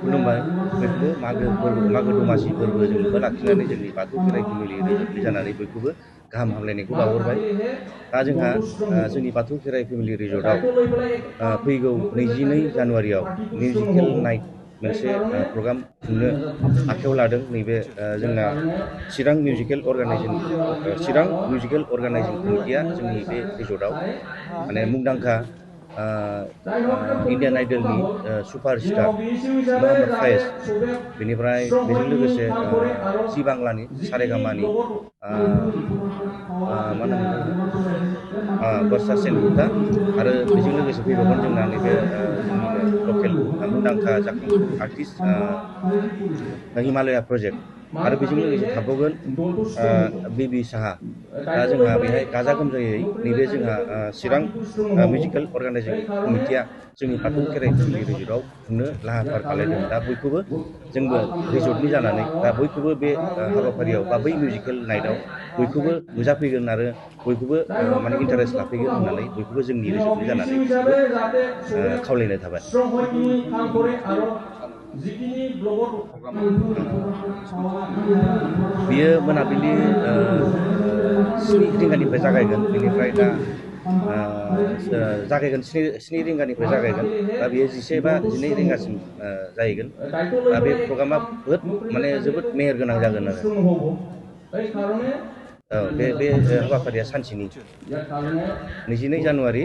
खुलुमबाय बयखौबो मागो दमासि फोरबो जों लोब्बा लाखिनानै जोंनि बाथौ खेराइ फेमिलि रोजाबगिरि जानानै बयखौबो गाहाम हामलायनायखौ बावहरबाय। दा जोंहा जोंनि बाथौ खेराइ फेमिलि रिजर्टआव फैगौ 22 जानुवारियाव मिउजिकेल नाइट मोनसे प्रग्राम खुंनो आखायाव लादों। नैबे जोंना चिरां मिउजिकेल अर्गानाइजिं कमिटिया जोंनि बे रिजर्टआव माने मुंदांखा इन्डियान आइडलनि सुपारस्टार मोहम्मद फायेज, बेनिफ्राय बेजों लोगोसे जि बांलानि सारेगामानि मा होनोमोनलाय बर्षा सेनगुप्ता, आरो बेजों लोगोसे फैबावगोन जोंना नैबे जोंनिनो लकेल मुंदांखा जाखांफु आर्टिस्ट हिमालया प्रजेक्ट, आरो बेजों लोगोसे थाबावगोन बेबी साहा। दा जोंहा बेहाय गाजा गोमजायै नैबे जोंहा चिरां मिउजिकेल अर्गानाइजिं कमिटिया जोंनि बाथौ खेराइ फेमिलि रिजर्टआव खुंनो लाहार फाहार खालायदों। दा बयखौबो जोंबो रिजर्टनि जानानै दा बयखौबो बे हाबाफारियाव बा बै मिउजिकेल नाइटआव बयखौबो नुजाफैगोन आरो बयखौबो माने इन्टारेस्ट लाफैगोन होननानै बयखौबो जोंनि रिजर्टनि जानानै बयखौबो खावलायनाय थाबाय। बियो मोनाबिलि 7 रिंगानिफ्राय जागायगोन। बेनिफ्राय दा जागायगोन 7 रिंगानिफ्राय जागायगोन। दा बियो 11 बा 12 रिंगासिम जाहैगोन। दा बे प्रग्रामा जोबोद मेहेर गोनां जागोन आरो बे हाबाफारिया सानसेनि 22 जानुवारि